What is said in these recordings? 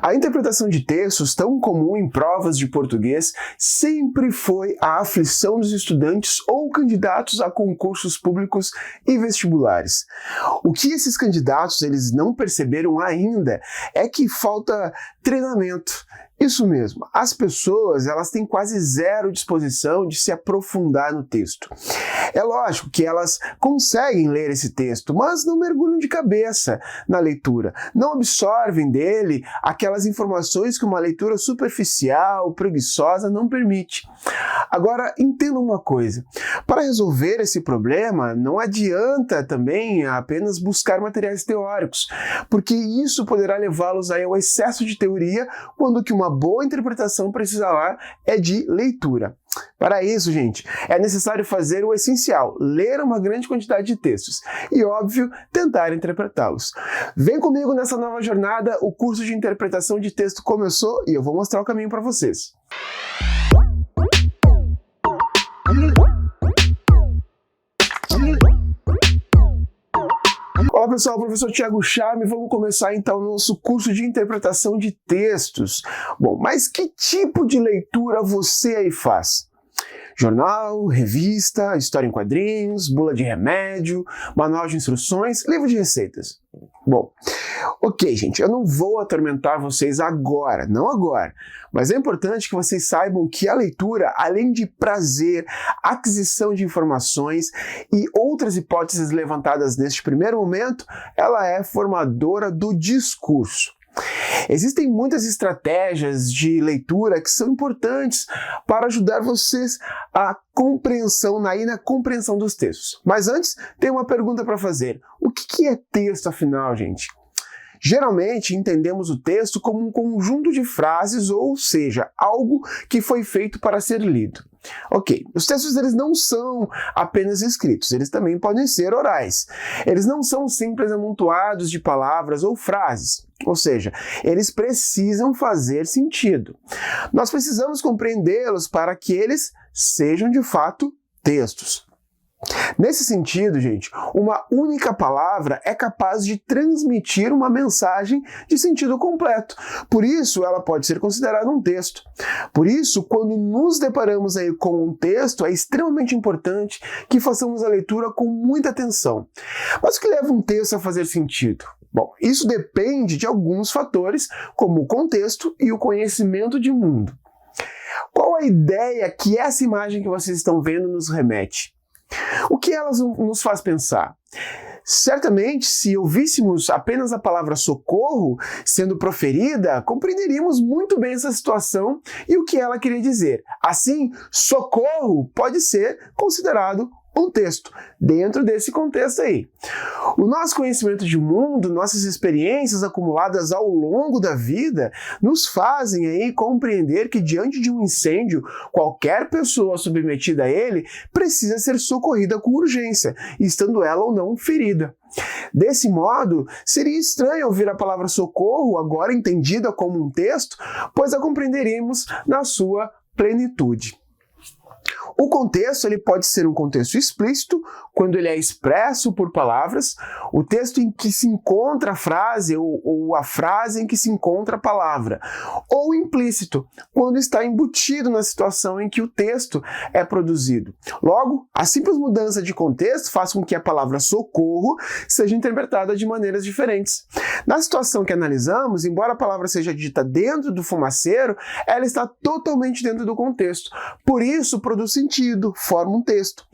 A interpretação de textos, tão comum em provas de português, sempre foi a aflição dos estudantes ou candidatos a concursos públicos e vestibulares. O que esses candidatos eles não perceberam ainda é que falta treinamento. Isso mesmo, as pessoas elas têm quase zero disposição de se aprofundar no texto. É lógico que elas conseguem ler esse texto, mas não mergulham de cabeça na leitura, não absorvem dele aquelas informações que uma leitura superficial, preguiçosa não permite. Agora, entenda uma coisa, para resolver esse problema, não adianta também apenas buscar materiais teóricos, porque isso poderá levá-los ao excesso de teoria, quando que uma boa interpretação precisa lá é de leitura. Para isso, gente, é necessário fazer o essencial, ler uma grande quantidade de textos e, óbvio, tentar interpretá-los. Vem comigo nessa nova jornada, o curso de interpretação de texto começou e eu vou mostrar o caminho para vocês. Olá pessoal, professor Thiago Charme, vamos começar então o nosso curso de interpretação de textos. Bom, mas que tipo de leitura você aí faz? Jornal, revista, história em quadrinhos, bula de remédio, manual de instruções, livro de receitas. Bom, ok, gente, eu não vou atormentar vocês agora, não agora, mas é importante que vocês saibam que a leitura, além de prazer, aquisição de informações e outras hipóteses levantadas neste primeiro momento, ela é formadora do discurso. Existem muitas estratégias de leitura que são importantes para ajudar vocês na compreensão dos textos. Mas antes, tem uma pergunta para fazer. O que é texto, afinal, gente? Geralmente, entendemos o texto como um conjunto de frases, ou seja, algo que foi feito para ser lido. Ok, os textos eles não são apenas escritos, eles também podem ser orais. Eles não são simples amontoados de palavras ou frases, ou seja, eles precisam fazer sentido. Nós precisamos compreendê-los para que eles sejam de fato textos. Nesse sentido, gente, uma única palavra é capaz de transmitir uma mensagem de sentido completo. Por isso, ela pode ser considerada um texto. Por isso, quando nos deparamos aí com um texto, é extremamente importante que façamos a leitura com muita atenção. Mas o que leva um texto a fazer sentido? Bom, isso depende de alguns fatores, como o contexto e o conhecimento de mundo. Qual a ideia que essa imagem que vocês estão vendo nos remete? O que elas nos faz pensar? Certamente, se ouvíssemos apenas a palavra socorro sendo proferida, compreenderíamos muito bem essa situação e o que ela queria dizer. Assim, socorro pode ser considerado um texto, dentro desse contexto aí. O nosso conhecimento de mundo, nossas experiências acumuladas ao longo da vida, nos fazem aí compreender que diante de um incêndio, qualquer pessoa submetida a ele precisa ser socorrida com urgência, estando ela ou não ferida. Desse modo, seria estranho ouvir a palavra socorro, agora entendida como um texto, pois a compreenderíamos na sua plenitude. O contexto ele pode ser um contexto explícito, quando ele é expresso por palavras, o texto em que se encontra a frase ou a frase em que se encontra a palavra, ou implícito, quando está embutido na situação em que o texto é produzido. Logo, a simples mudança de contexto faz com que a palavra socorro seja interpretada de maneiras diferentes. Na situação que analisamos, embora a palavra seja dita dentro do fumaceiro, ela está totalmente dentro do contexto. Por isso, produz sentido, forma um texto.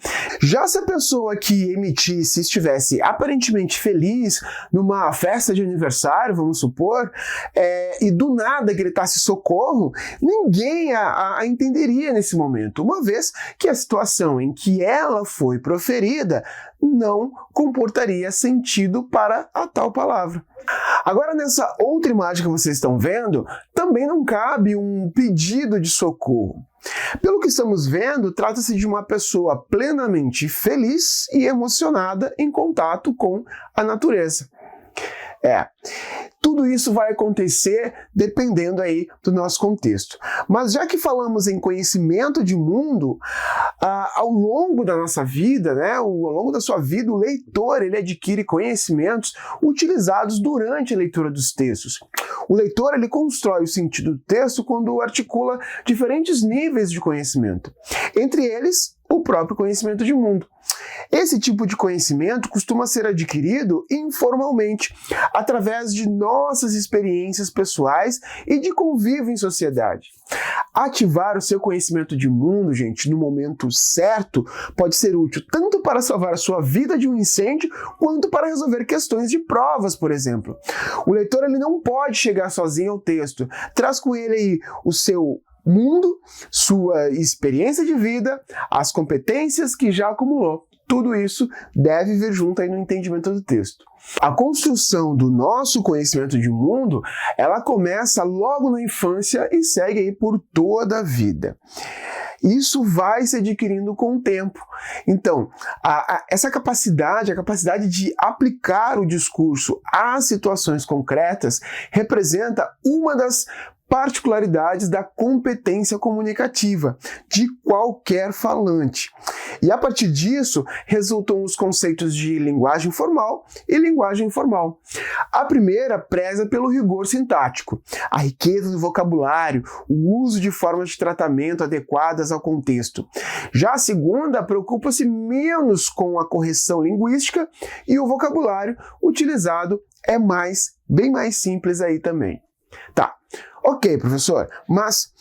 Já se a pessoa que emitisse estivesse aparentemente feliz numa festa de aniversário, vamos supor, e do nada gritasse socorro, ninguém a entenderia nesse momento, uma vez que a situação em que ela foi proferida não comportaria sentido para a tal palavra. Agora, nessa outra imagem que vocês estão vendo, também não cabe um pedido de socorro. Pelo que estamos vendo, trata-se de uma pessoa plenamente feliz e emocionada em contato com a natureza. Tudo isso vai acontecer dependendo aí do nosso contexto. Mas já que falamos em conhecimento de mundo, ao longo da nossa vida, né, ao longo da sua vida, o leitor ele adquire conhecimentos utilizados durante a leitura dos textos. O leitor ele constrói o sentido do texto quando articula diferentes níveis de conhecimento, entre eles o próprio conhecimento de mundo. Esse tipo de conhecimento costuma ser adquirido informalmente, através de nossas experiências pessoais e de convívio em sociedade. Ativar o seu conhecimento de mundo, gente, no momento certo, pode ser útil tanto para salvar a sua vida de um incêndio, quanto para resolver questões de provas, por exemplo. O leitor ele não pode chegar sozinho ao texto, traz com ele aí o seu mundo, sua experiência de vida, as competências que já acumulou. Tudo isso deve vir junto aí no entendimento do texto. A construção do nosso conhecimento de mundo, ela começa logo na infância e segue aí por toda a vida. Isso vai se adquirindo com o tempo. Então, essa capacidade, a capacidade de aplicar o discurso às situações concretas, representa uma das particularidades da competência comunicativa de qualquer falante. E a partir disso, resultam os conceitos de linguagem formal e linguagem informal. A primeira preza pelo rigor sintático, a riqueza do vocabulário, o uso de formas de tratamento adequadas ao contexto. Já a segunda preocupa-se menos com a correção linguística e o vocabulário utilizado é bem mais simples aí também. Tá. Ok, professor, mas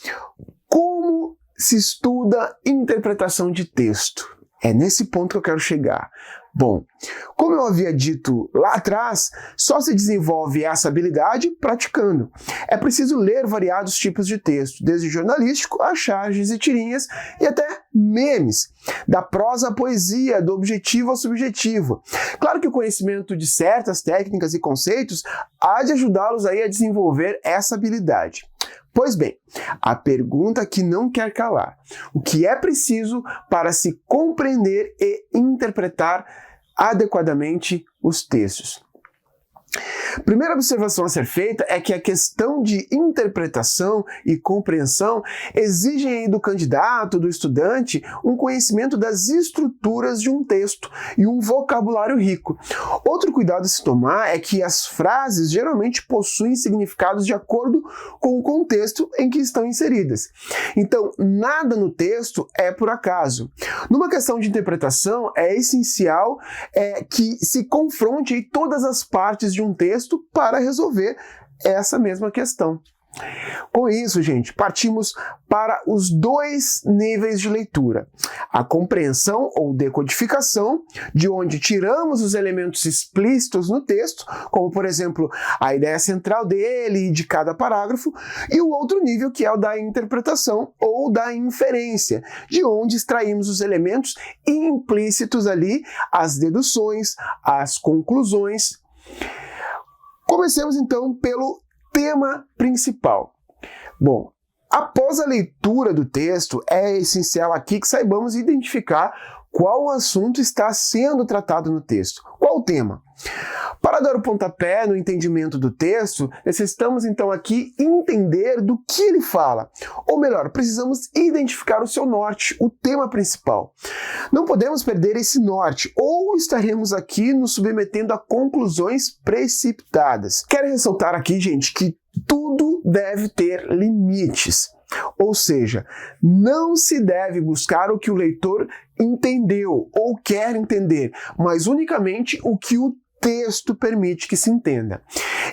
como se estuda interpretação de texto? É nesse ponto que eu quero chegar. Bom, como eu havia dito lá atrás, só se desenvolve essa habilidade praticando. É preciso ler variados tipos de texto, desde jornalístico a charges e tirinhas e até memes, da prosa à poesia, do objetivo ao subjetivo. Claro que o conhecimento de certas técnicas e conceitos há de ajudá-los aí a desenvolver essa habilidade. Pois bem, a pergunta que não quer calar: o que é preciso para se compreender e interpretar adequadamente os textos? Primeira observação a ser feita é que a questão de interpretação e compreensão exigem do candidato, do estudante, um conhecimento das estruturas de um texto e um vocabulário rico. Outro cuidado a se tomar é que as frases geralmente possuem significados de acordo com o contexto em que estão inseridas. Então, nada no texto é por acaso. Numa questão de interpretação, é essencial que se confronte todas as partes de um texto para resolver essa mesma questão. Com isso, gente, partimos para os dois níveis de leitura. A compreensão ou decodificação, de onde tiramos os elementos explícitos no texto, como, por exemplo, a ideia central dele e de cada parágrafo, e o outro nível, que é o da interpretação ou da inferência, de onde extraímos os elementos implícitos ali, as deduções, as conclusões. Comecemos então pelo tema principal. Bom, após a leitura do texto, é essencial aqui que saibamos identificar qual assunto está sendo tratado no texto, qual o tema. Para dar o pontapé no entendimento do texto, necessitamos então aqui entender do que ele fala. Ou melhor, precisamos identificar o seu norte, o tema principal. Não podemos perder esse norte, ou estaremos aqui nos submetendo a conclusões precipitadas. Quero ressaltar aqui, gente, que tudo deve ter limites. Ou seja, não se deve buscar o que o leitor entendeu ou quer entender, mas unicamente o que o texto permite que se entenda.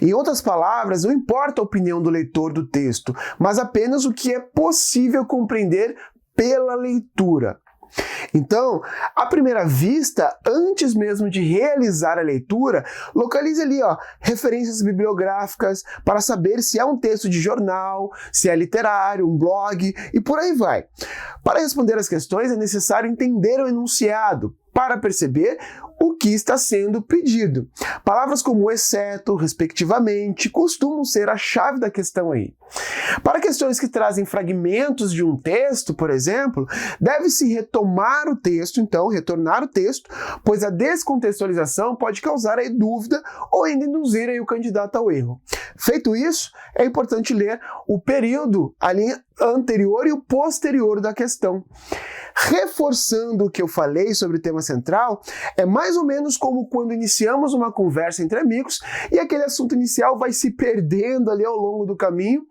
Em outras palavras, não importa a opinião do leitor do texto, mas apenas o que é possível compreender pela leitura. Então, à primeira vista, antes mesmo de realizar a leitura, localize ali, referências bibliográficas para saber se é um texto de jornal, se é literário, um blog e por aí vai. Para responder às questões é necessário entender o enunciado, para perceber o que está sendo pedido. Palavras como exceto, respectivamente, costumam ser a chave da questão aí. Para questões que trazem fragmentos de um texto, por exemplo, deve-se retomar o texto, então, retornar o texto, pois a descontextualização pode causar aí dúvida ou ainda induzir aí o candidato ao erro. Feito isso, é importante ler o período ali anterior e o posterior da questão. Reforçando o que eu falei sobre o tema central, é mais ou menos como quando iniciamos uma conversa entre amigos e aquele assunto inicial vai se perdendo ali ao longo do caminho.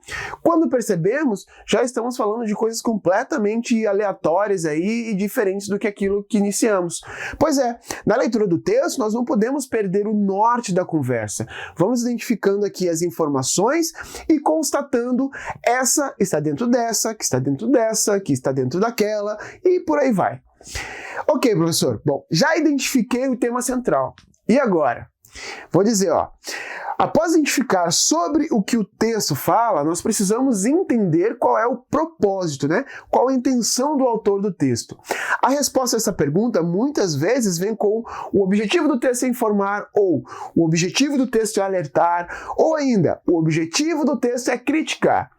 Quando percebemos, já estamos falando de coisas completamente aleatórias aí e diferentes do que aquilo que iniciamos. Pois é, na leitura do texto nós não podemos perder o norte da conversa. Vamos identificando aqui as informações e constatando essa está dentro dessa, que está dentro dessa, que está dentro daquela e por aí vai. Ok, professor. Bom, já identifiquei o tema central. E agora? Vou dizer, após identificar sobre o que o texto fala, nós precisamos entender qual é o propósito, né? Qual a intenção do autor do texto. A resposta a essa pergunta muitas vezes vem com o objetivo do texto é informar, ou o objetivo do texto é alertar, ou ainda, o objetivo do texto é criticar.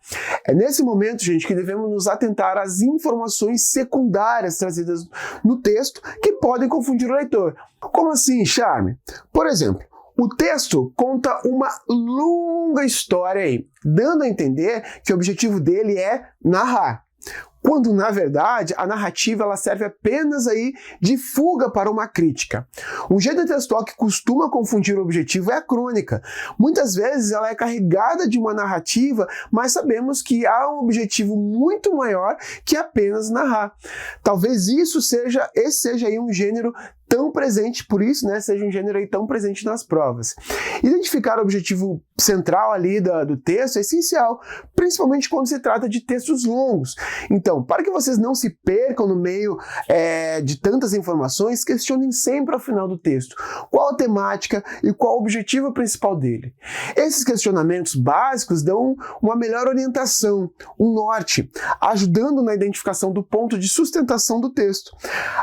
É nesse momento, gente, que devemos nos atentar às informações secundárias trazidas no texto que podem confundir o leitor. Como assim, Charme? Por exemplo, o texto conta uma longa história aí, dando a entender que o objetivo dele é narrar. Quando, na verdade, a narrativa ela serve apenas aí de fuga para uma crítica. Um gênero textual que costuma confundir o objetivo é a crônica. Muitas vezes ela é carregada de uma narrativa, mas sabemos que há um objetivo muito maior que apenas narrar. Talvez esse seja aí um gênero tão presente, por isso, né, seja um gênero aí tão presente nas provas. Identificar o objetivo central ali do texto é essencial, principalmente quando se trata de textos longos. Então, para que vocês não se percam no meio de tantas informações, questionem sempre ao final do texto qual a temática e qual o objetivo principal dele. Esses questionamentos básicos dão uma melhor orientação, um norte, ajudando na identificação do ponto de sustentação do texto.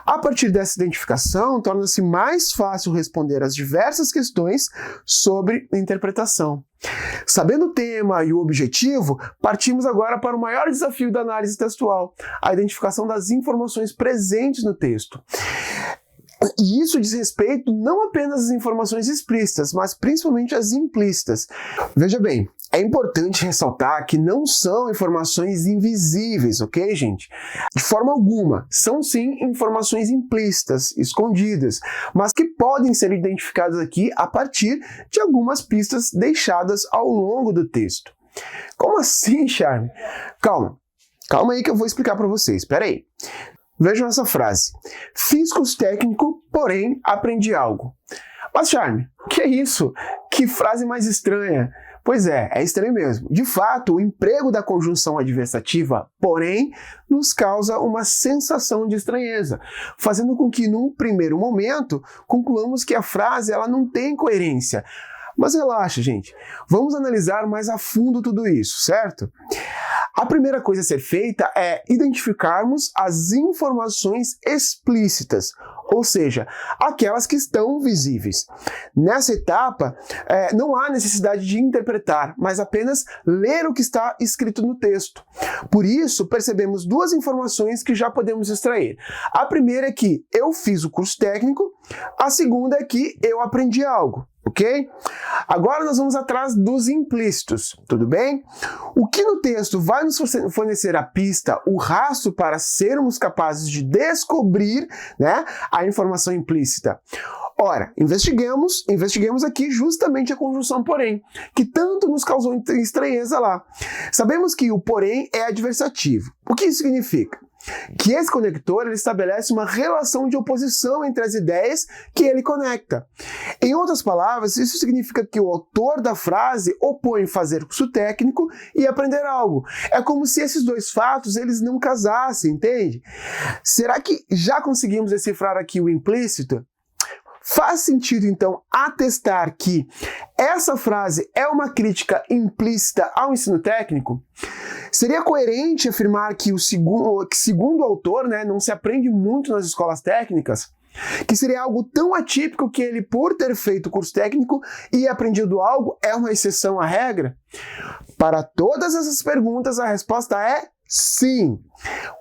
A partir dessa identificação, torna-se mais fácil responder às diversas questões sobre interpretação. Sabendo o tema e o objetivo, partimos agora para o maior desafio da análise textual, a identificação das informações presentes no texto. E isso diz respeito não apenas às informações explícitas, mas principalmente às implícitas. Veja bem, é importante ressaltar que não são informações invisíveis, ok, gente? De forma alguma, são sim informações implícitas, escondidas, mas que podem ser identificadas aqui a partir de algumas pistas deixadas ao longo do texto. Como assim, Charme? Calma aí que eu vou explicar para vocês, espera aí. Vejam essa frase. Fiz curso técnico, porém aprendi algo. Mas, Charme, que é isso? Que frase mais estranha. Pois é estranho mesmo. De fato, o emprego da conjunção adversativa, porém, nos causa uma sensação de estranheza, fazendo com que, num primeiro momento, concluamos que a frase ela não tem coerência. Mas relaxa, gente. Vamos analisar mais a fundo tudo isso, certo? A primeira coisa a ser feita é identificarmos as informações explícitas, ou seja, aquelas que estão visíveis. Nessa etapa, não há necessidade de interpretar, mas apenas ler o que está escrito no texto. Por isso, percebemos duas informações que já podemos extrair. A primeira é que eu fiz o curso técnico, a segunda é que eu aprendi algo. Ok? Agora nós vamos atrás dos implícitos, tudo bem? O que no texto vai nos fornecer a pista, o rastro para sermos capazes de descobrir, né, a informação implícita? Ora, investiguemos aqui justamente a conjunção porém, que tanto nos causou estranheza lá. Sabemos que o porém é adversativo. O que isso significa? Que esse conector ele estabelece uma relação de oposição entre as ideias que ele conecta. Em outras palavras, isso significa que o autor da frase opõe fazer curso técnico e aprender algo. É como se esses dois fatos eles não casassem, entende? Será que já conseguimos decifrar aqui o implícito? Faz sentido, então, atestar que essa frase é uma crítica implícita ao ensino técnico? Seria coerente afirmar que, segundo o autor, né, não se aprende muito nas escolas técnicas? que seria algo tão atípico que ele, por ter feito o curso técnico e aprendido algo, é uma exceção à regra? Para todas essas perguntas, a resposta é sim.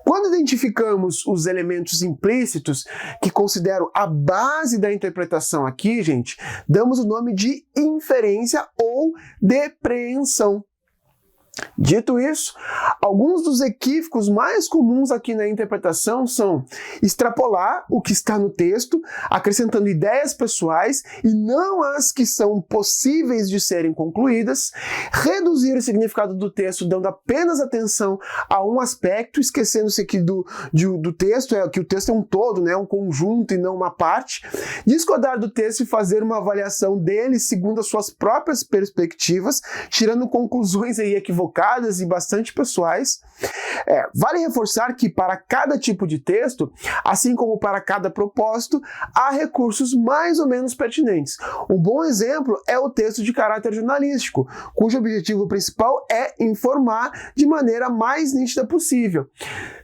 Quando identificamos os elementos implícitos, que considero a base da interpretação aqui, gente, damos o nome de inferência ou depreensão. Dito isso, alguns dos equívocos mais comuns aqui na interpretação são extrapolar o que está no texto, acrescentando ideias pessoais e não as que são possíveis de serem concluídas, reduzir o significado do texto dando apenas atenção a um aspecto, esquecendo-se aqui do texto, que o texto é um todo, né, um conjunto e não uma parte, discordar do texto e fazer uma avaliação dele segundo as suas próprias perspectivas, tirando conclusões aí equivocadas e bastante pessoais. Vale reforçar que para cada tipo de texto, assim como para cada propósito, há recursos mais ou menos pertinentes. Um bom exemplo é o texto de caráter jornalístico, cujo objetivo principal é informar de maneira mais nítida possível.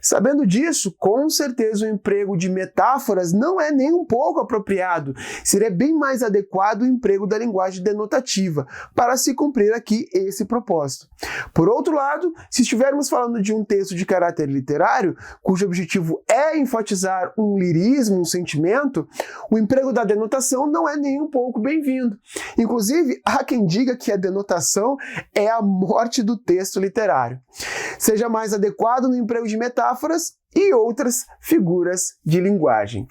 Sabendo disso, com certeza o emprego de metáforas não é nem um pouco apropriado. Seria bem mais adequado o emprego da linguagem denotativa para se cumprir aqui esse propósito. Por outro lado, se estivermos falando de um texto de caráter literário, cujo objetivo é enfatizar um lirismo, um sentimento, o emprego da denotação não é nem um pouco bem-vindo. Inclusive, há quem diga que a denotação é a morte do texto literário. Seja mais adequado no emprego de metáforas e outras figuras de linguagem.